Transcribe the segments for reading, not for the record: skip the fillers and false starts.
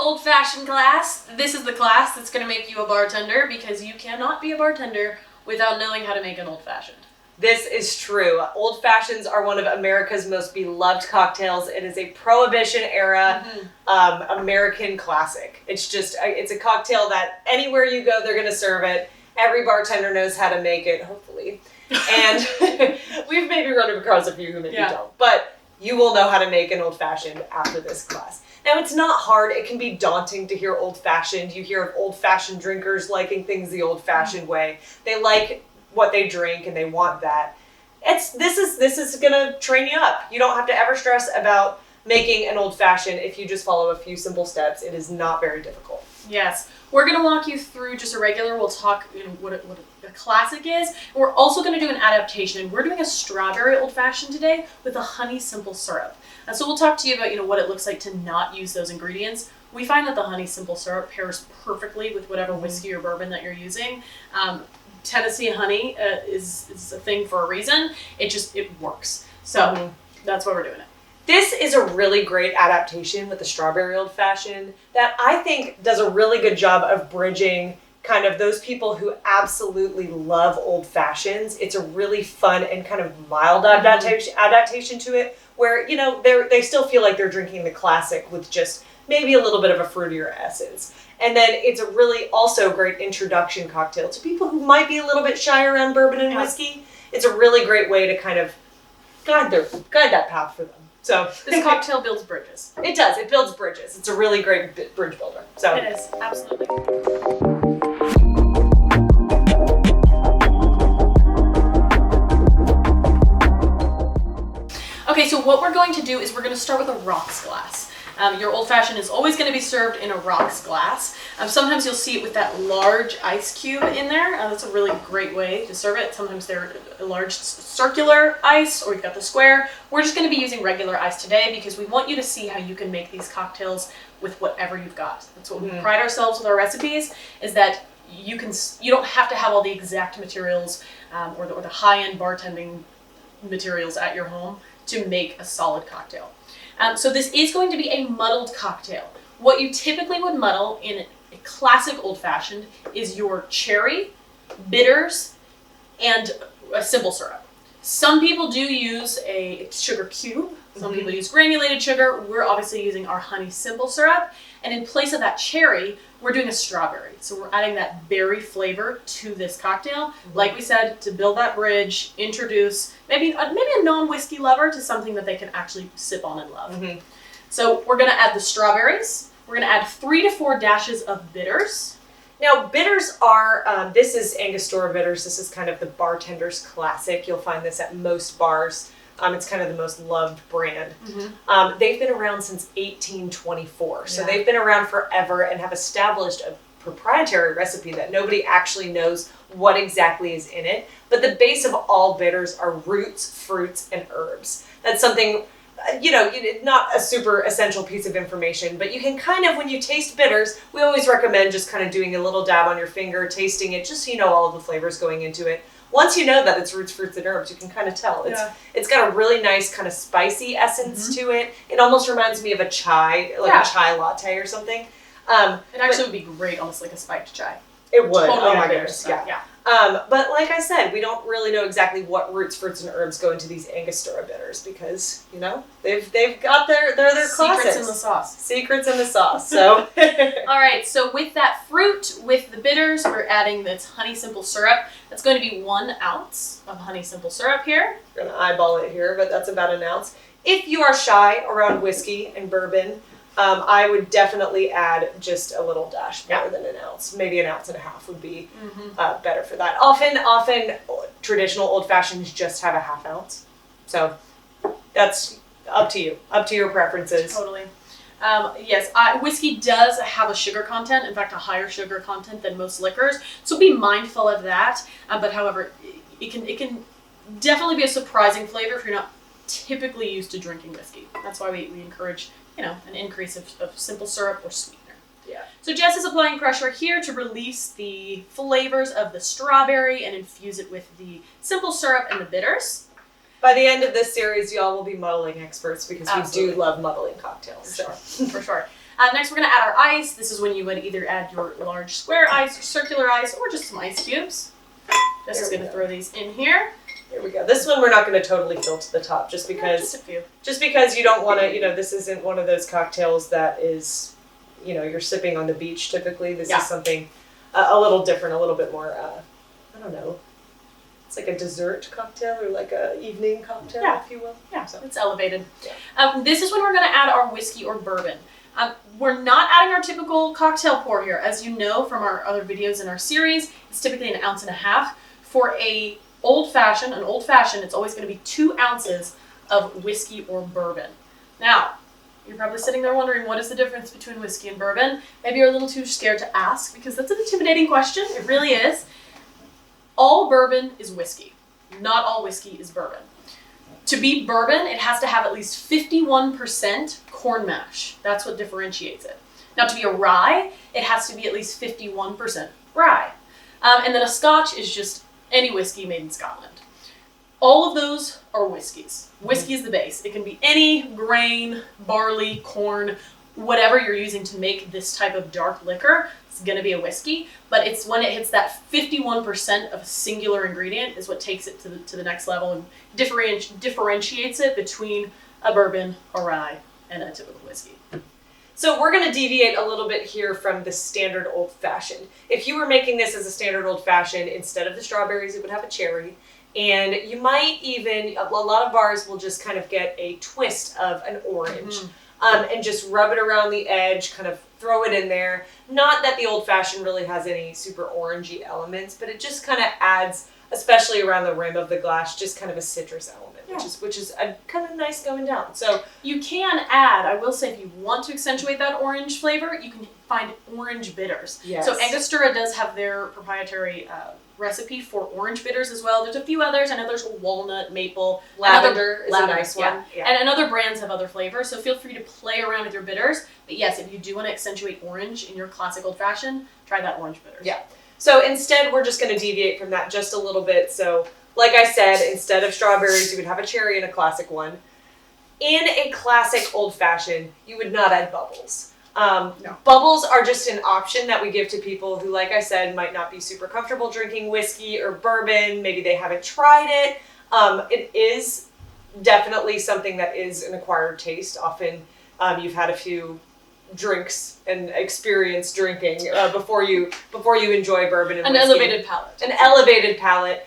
Old Fashioned class. This is the class that's going to make you a bartender because you cannot be a bartender without knowing how to make an Old Fashioned. This is true. Old Fashions are one of America's most beloved cocktails. It is a Prohibition era American classic. It's a cocktail that anywhere you go, they're going to serve it. Every bartender knows how to make it, hopefully. And we've maybe run across a few who maybe don't. But you will know how to make an Old Fashioned after this class. Now, it's not hard. It can be daunting to hear Old Fashioned. You hear of Old Fashioned drinkers liking things the Old Fashioned way. They like what they drink and they want that. This is gonna train you up. You don't have to ever stress about making an Old Fashioned if you just follow a few simple steps. It is not very difficult. Yes. We're going to walk you through just a regular. We'll talk what a classic is. We're also going to do an adaptation. We're doing a strawberry Old Fashioned today with a honey simple syrup. And so we'll talk to you about what it looks like to not use those ingredients. We find that the honey simple syrup pairs perfectly with whatever whiskey or bourbon that you're using. Tennessee honey is a thing for a reason. It works. So that's why we're doing it. This is a really great adaptation with the strawberry Old Fashioned that I think does a really good job of bridging kind of those people who absolutely love Old Fashions. It's a really fun and kind of mild adaptation to it where, they still feel like they're drinking the classic with just maybe a little bit of a fruitier essence. And then it's a really also great introduction cocktail to people who might be a little bit shy around bourbon and whiskey. It's a really great way to kind of guide that path for them. So this cocktail builds bridges. It does. It builds bridges. It's a really great bridge builder. So it is, absolutely. Okay, so what we're going to do is we're going to start with a rocks glass. Your Old Fashioned is always going to be served in a rocks glass. Sometimes you'll see it with that large ice cube in there. That's a really great way to serve it. Sometimes they're a large circular ice, or you've got the square. We're just going to be using regular ice today because we want you to see how you can make these cocktails with whatever you've got. That's what we pride ourselves with our recipes, is that you don't have to have all the exact materials or the high-end bartending materials at your home to make a solid cocktail. So this is going to be a muddled cocktail. What you typically would muddle in a classic Old Fashioned is your cherry, bitters, and a simple syrup. Some people do use a sugar cube. Some people use granulated sugar. We're obviously using our honey simple syrup. And in place of that cherry, we're doing a strawberry. So we're adding that berry flavor to this cocktail. Like we said, to build that bridge, introduce maybe a non-whiskey lover to something that they can actually sip on and love. So we're going to add the strawberries. We're going to add 3 to 4 dashes of bitters. Now, bitters are, this is Angostura bitters. This is kind of the bartender's classic. You'll find this at most bars. It's kind of the most loved brand. They've been around since 1824. So they've been around forever and have established a proprietary recipe that nobody actually knows what exactly is in it. But the base of all bitters are roots, fruits, and herbs. That's something, not a super essential piece of information, but you can kind of, when you taste bitters, we always recommend just kind of doing a little dab on your finger, tasting it, just so you know all of the flavors going into it. Once you know that it's roots, fruits, and herbs, you can kind of tell. It's got a really nice kind of spicy essence to it. It almost reminds me of a chai, a chai latte or something. It actually would be great, almost like a spiked chai. It would. Totally oh my goodness. Yeah. But like I said, we don't really know exactly what roots, fruits, and herbs go into these Angostura bitters because, they've got their classics. Secrets in the sauce. Secrets in the sauce. So. All right. So with that fruit, with the bitters, we're adding this honey simple syrup. That's going to be 1 ounce of honey simple syrup here. We're going to eyeball it here, but that's about 1 ounce. If you are shy around whiskey and bourbon, I would definitely add just a little dash more than 1 ounce. Maybe 1.5 ounces would be better for that. Often traditional Old Fashions just have a 1/2 ounce. So that's up to you, up to your preferences. Totally. Yes, whiskey does have a sugar content, in fact, a higher sugar content than most liquors. So be mindful of that. But however, it can definitely be a surprising flavor if you're not typically used to drinking whiskey. That's why we encourage an increase of simple syrup or sweetener. Yeah. So Jess is applying pressure here to release the flavors of the strawberry and infuse it with the simple syrup and the bitters. By the end of this series, y'all will be muddling experts because we do love muddling cocktails. For sure. Next, we're going to add our ice. This is when you would either add your large square ice, your circular ice, or just some ice cubes. Just going to throw these in here. There we go. This one we're not going to totally fill to the top just because Just a few. Just because you don't want to, this isn't one of those cocktails that is, you're sipping on the beach typically. This is something a little different, a little bit more, I don't know. It's like a dessert cocktail or like a evening cocktail, if you will. Yeah, so it's elevated. Yeah. This is when we're going to add our whiskey or bourbon. We're not adding our typical cocktail pour here. As you know from our other videos in our series, it's typically 1.5 ounces. For an old fashioned, it's always going to be 2 ounces of whiskey or bourbon. Now, you're probably sitting there wondering, what is the difference between whiskey and bourbon? Maybe you're a little too scared to ask because that's an intimidating question. It really is. All bourbon is whiskey. Not all whiskey is bourbon. To be bourbon, it has to have at least 51% corn mash. That's what differentiates it. Now, to be a rye, it has to be at least 51% rye. And then a Scotch is just any whiskey made in Scotland. All of those are whiskeys. Whiskey is the base. It can be any grain, barley, corn, whatever you're using to make this type of dark liquor. It's going to be a whiskey, but it's when it hits that 51% of a singular ingredient is what takes it to the next level and differentiates it between a bourbon, a rye, and a typical whiskey. So we're going to deviate a little bit here from the standard old fashioned. If you were making this as a standard old fashioned, instead of the strawberries, it would have a cherry. And you might even, a lot of bars will just kind of get a twist of an orange and just rub it around the edge, kind of throw it in there. Not that the old fashioned really has any super orangey elements, but it just kind of adds, especially around the rim of the glass, just kind of a citrus element, which is a kind of nice going down. So you can add, I will say, if you want to accentuate that orange flavor, you can find orange bitters. Yes. So Angostura does have their proprietary recipe for orange bitters as well. There's a few others. I know there's walnut, maple, lavender is a nice one. Yeah. And other brands have other flavors, so feel free to play around with your bitters. But yes, if you do want to accentuate orange in your classic old fashioned, try that orange bitters. Yeah. So instead, we're just going to deviate from that just a little bit. So like I said, instead of strawberries, you would have a cherry in a classic one. In a classic old fashioned, you would not add bubbles. No. Bubbles are just an option that we give to people who, like I said, might not be super comfortable drinking whiskey or bourbon. Maybe they haven't tried it. It is definitely something that is an acquired taste. Often you've had a few drinks and experience drinking before you enjoy bourbon and whiskey. An elevated palate.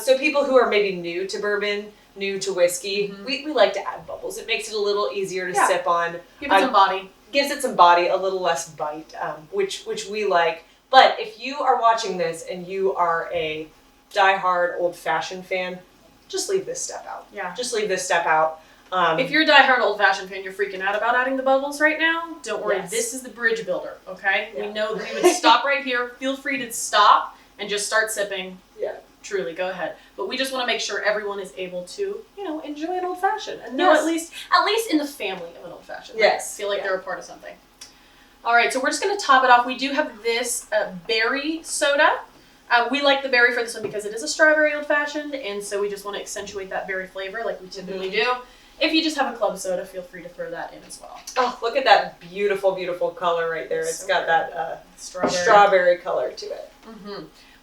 So people who are maybe new to bourbon, new to whiskey, we like to add bubbles. It makes it a little easier to sip on. Give it some body. Gives it some body, a little less bite, which we like. But if you are watching this and you are a diehard old-fashioned fan, just leave this step out. Yeah. Just leave this step out. If you're a diehard old-fashioned fan, you're freaking out about adding the bubbles right now, don't worry. Yes. This is the bridge builder, okay? Yeah. We know that we would stop right here. Feel free to stop and just start sipping. Yeah. Truly, go ahead. But we just want to make sure everyone is able to, enjoy an old fashioned and know at least in the family of an old fashioned. Yes. Feel like they're a part of something. All right, so we're just going to top it off. We do have this berry soda. We like the berry for this one because it is a strawberry old fashioned, and so we just want to accentuate that berry flavor like we typically do. If you just have a club soda, feel free to throw that in as well. Oh, look at that beautiful, beautiful color right there. It's got that strawberry color to it.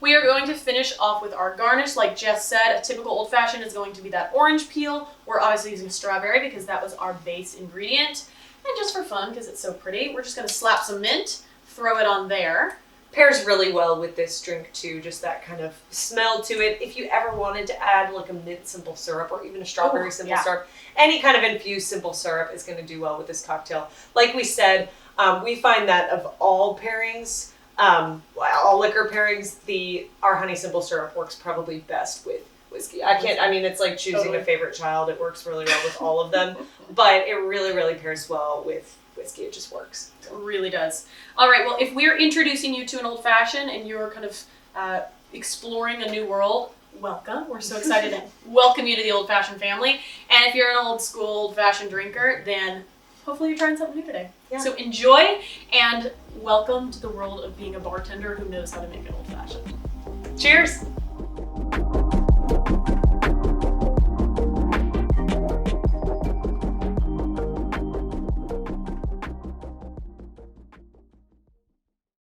We are going to finish off with our garnish. Like Jess said, a typical old fashioned is going to be that orange peel. We're obviously using strawberry because that was our base ingredient. And just for fun, because it's so pretty, we're just going to slap some mint, throw it on there. Pairs really well with this drink too, just that kind of smell to it. If you ever wanted to add like a mint simple syrup or even a strawberry simple syrup, any kind of infused simple syrup is going to do well with this cocktail. Like we said, we find that of all pairings, all liquor pairings, our honey simple syrup works probably best with whiskey. It's like choosing a favorite child. It works really well with all of them, but it really, really pairs well with whiskey. It just works. It really does. All right, well, if we're introducing you to an old fashioned and you're kind of exploring a new world, welcome. We're so excited to welcome you to the old fashioned family. And if you're an old school old fashioned drinker, then hopefully you're trying something new today. Yeah. So enjoy and welcome to the world of being a bartender who knows how to make an old fashioned. Cheers.